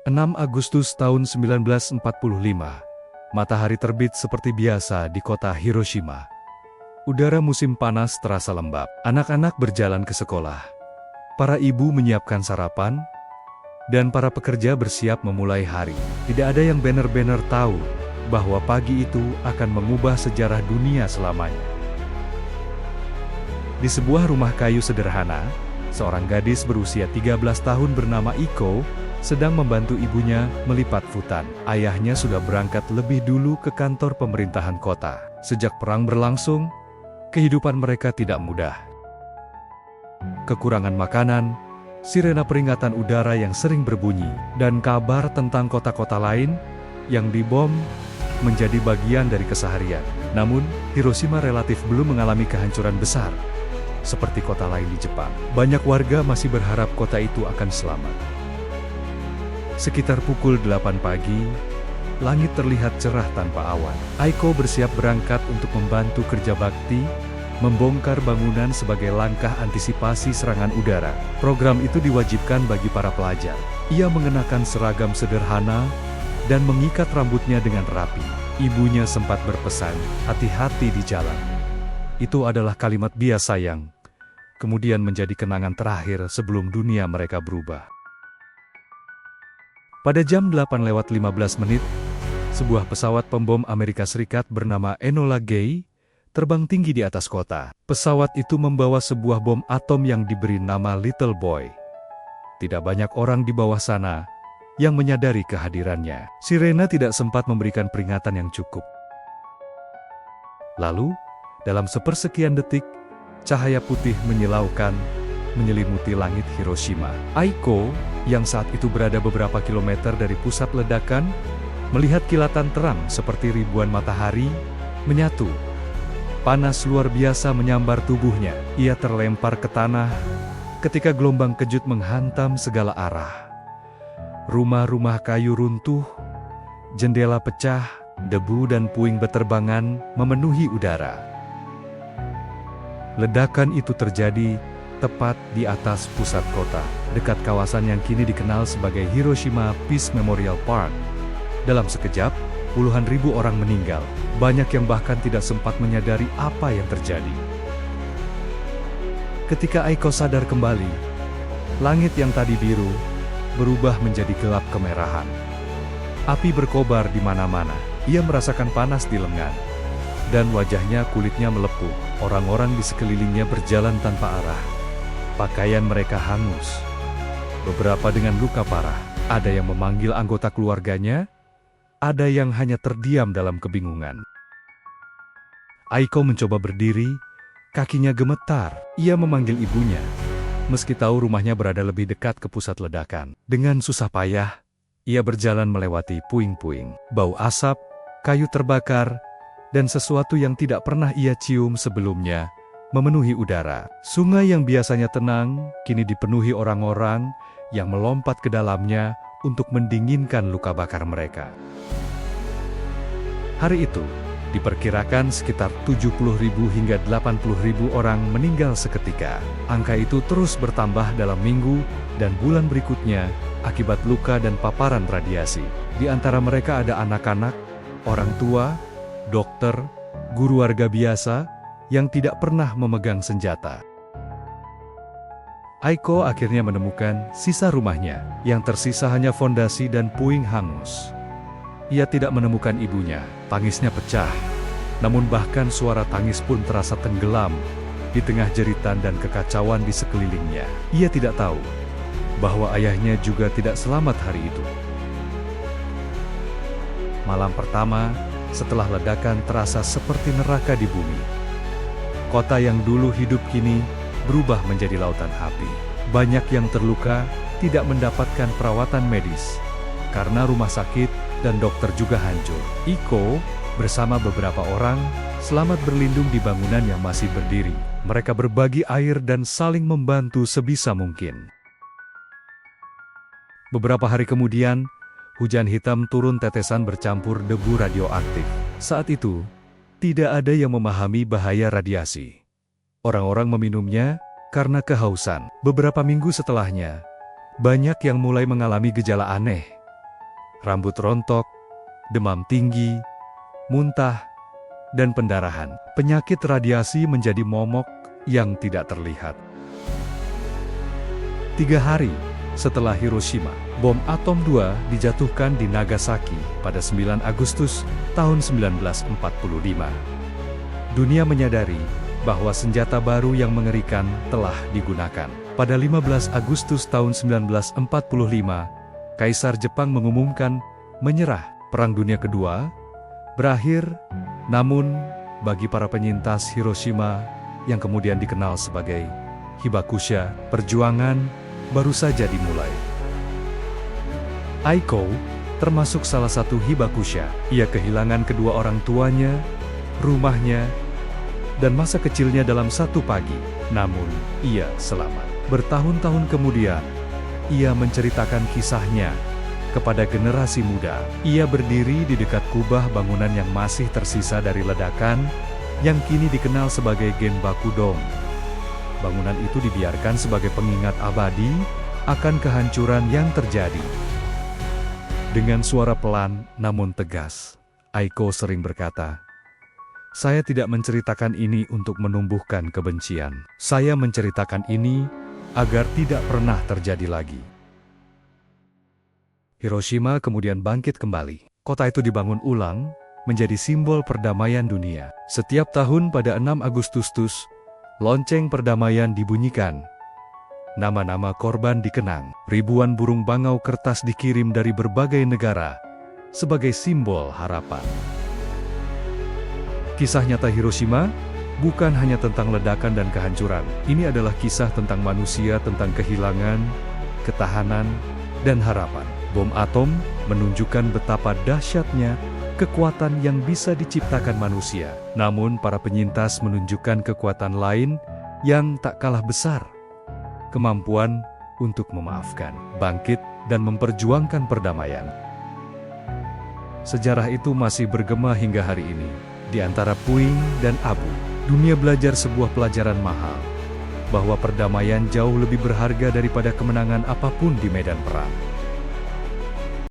6 Agustus tahun 1945, matahari terbit seperti biasa di kota Hiroshima. Udara musim panas terasa lembab. Anak-anak berjalan ke sekolah. Para ibu menyiapkan sarapan, dan para pekerja bersiap memulai hari. Tidak ada yang benar-benar tahu bahwa pagi itu akan mengubah sejarah dunia selamanya. Di sebuah rumah kayu sederhana, seorang gadis berusia 13 tahun bernama Iko sedang membantu ibunya melipat futan. Ayahnya sudah berangkat lebih dulu ke kantor pemerintahan kota. Sejak perang berlangsung, kehidupan mereka tidak mudah. Kekurangan makanan, sirena peringatan udara yang sering berbunyi, dan kabar tentang kota-kota lain yang dibom menjadi bagian dari keseharian. Namun, Hiroshima relatif belum mengalami kehancuran besar seperti kota lain di Jepang. Banyak warga masih berharap kota itu akan selamat. Sekitar pukul 8 pagi, langit terlihat cerah tanpa awan. Aiko bersiap berangkat untuk membantu kerja bakti, membongkar bangunan sebagai langkah antisipasi serangan udara. Program itu diwajibkan bagi para pelajar. Ia mengenakan seragam sederhana dan mengikat rambutnya dengan rapi. Ibunya sempat berpesan, "Hati-hati di jalan." Itu adalah kalimat biasa yang kemudian menjadi kenangan terakhir sebelum dunia mereka berubah. Pada jam 8:15, sebuah pesawat pembom Amerika Serikat bernama Enola Gay terbang tinggi di atas kota. Pesawat itu membawa sebuah bom atom yang diberi nama Little Boy. Tidak banyak orang di bawah sana yang menyadari kehadirannya. Sirena tidak sempat memberikan peringatan yang cukup. Lalu, dalam sepersekian detik, cahaya putih menyilaukan menyelimuti langit Hiroshima. Aiko, yang saat itu berada beberapa kilometer dari pusat ledakan, melihat kilatan terang seperti ribuan matahari menyatu. Panas luar biasa menyambar tubuhnya. Ia terlempar ke tanah ketika gelombang kejut menghantam segala arah. Rumah-rumah kayu runtuh, jendela pecah, debu dan puing beterbangan memenuhi udara. Ledakan itu terjadi tepat di atas pusat kota, dekat kawasan yang kini dikenal sebagai Hiroshima Peace Memorial Park. Dalam sekejap, puluhan ribu orang meninggal. Banyak yang bahkan tidak sempat menyadari apa yang terjadi. Ketika Aiko sadar kembali, langit yang tadi biru berubah menjadi gelap kemerahan. Api berkobar di mana-mana. Ia merasakan panas di lengan, dan wajahnya kulitnya melepuh. Orang-orang di sekelilingnya berjalan tanpa arah. Pakaian mereka hangus. Beberapa dengan luka parah. Ada yang memanggil anggota keluarganya, ada yang hanya terdiam dalam kebingungan. Aiko mencoba berdiri, kakinya gemetar. Ia memanggil ibunya, meski tahu rumahnya berada lebih dekat ke pusat ledakan. Dengan susah payah, ia berjalan melewati puing-puing. Bau asap, kayu terbakar, dan sesuatu yang tidak pernah ia cium sebelumnya memenuhi udara. Sungai yang biasanya tenang, kini dipenuhi orang-orang yang melompat ke dalamnya untuk mendinginkan luka bakar mereka. Hari itu, diperkirakan sekitar 70.000 hingga 80.000 orang meninggal seketika. Angka itu terus bertambah dalam minggu dan bulan berikutnya akibat luka dan paparan radiasi. Di antara mereka ada anak-anak, orang tua, dokter, guru warga biasa, yang tidak pernah memegang senjata. Aiko akhirnya menemukan sisa rumahnya, yang tersisa hanya fondasi dan puing hangus. Ia tidak menemukan ibunya, tangisnya pecah. Namun bahkan suara tangis pun terasa tenggelam di tengah jeritan dan kekacauan di sekelilingnya. Ia tidak tahu bahwa ayahnya juga tidak selamat hari itu. Malam pertama, setelah ledakan terasa seperti neraka di bumi. Kota yang dulu hidup kini berubah menjadi lautan api. Banyak yang terluka tidak mendapatkan perawatan medis karena rumah sakit dan dokter juga hancur. Iko bersama beberapa orang selamat berlindung di bangunan yang masih berdiri. Mereka berbagi air dan saling membantu sebisa mungkin. Beberapa hari kemudian, hujan hitam turun tetesan bercampur debu radioaktif. Saat itu, tidak ada yang memahami bahaya radiasi. Orang-orang meminumnya karena kehausan. Beberapa minggu setelahnya, banyak yang mulai mengalami gejala aneh. rambut rontok, demam tinggi, muntah, dan pendarahan. Penyakit radiasi menjadi momok yang tidak terlihat. 3 hari setelah Hiroshima, bom atom 2 dijatuhkan di Nagasaki pada 9 Agustus tahun 1945. Dunia menyadari bahwa senjata baru yang mengerikan telah digunakan. Pada 15 Agustus tahun 1945, Kaisar Jepang mengumumkan menyerah. Perang Dunia Kedua berakhir, namun bagi para penyintas Hiroshima yang kemudian dikenal sebagai Hibakusha, perjuangan baru saja dimulai. Aiko termasuk salah satu Hibakusha. Ia kehilangan kedua orang tuanya, rumahnya, dan masa kecilnya dalam satu pagi. Namun, ia selamat. Bertahun-tahun kemudian, ia menceritakan kisahnya kepada generasi muda. Ia berdiri di dekat kubah bangunan yang masih tersisa dari ledakan, yang kini dikenal sebagai Genbaku-dome. Bangunan itu dibiarkan sebagai pengingat abadi akan kehancuran yang terjadi. Dengan suara pelan namun tegas, Aiko sering berkata, "Saya tidak menceritakan ini untuk menumbuhkan kebencian. Saya menceritakan ini agar tidak pernah terjadi lagi." Hiroshima kemudian bangkit kembali. Kota itu dibangun ulang, menjadi simbol perdamaian dunia. Setiap tahun pada 6 Agustus, lonceng perdamaian dibunyikan. Nama-nama korban dikenang. Ribuan burung bangau kertas dikirim dari berbagai negara sebagai simbol harapan. Kisah nyata Hiroshima bukan hanya tentang ledakan dan kehancuran. Ini adalah kisah tentang manusia, tentang kehilangan, ketahanan, dan harapan. Bom atom menunjukkan betapa dahsyatnya kekuatan yang bisa diciptakan manusia. Namun para penyintas menunjukkan kekuatan lain yang tak kalah besar. Kemampuan untuk memaafkan, bangkit, dan memperjuangkan perdamaian. Sejarah itu masih bergema hingga hari ini. Di antara puing dan abu, dunia belajar sebuah pelajaran mahal, bahwa perdamaian jauh lebih berharga daripada kemenangan apapun di medan perang.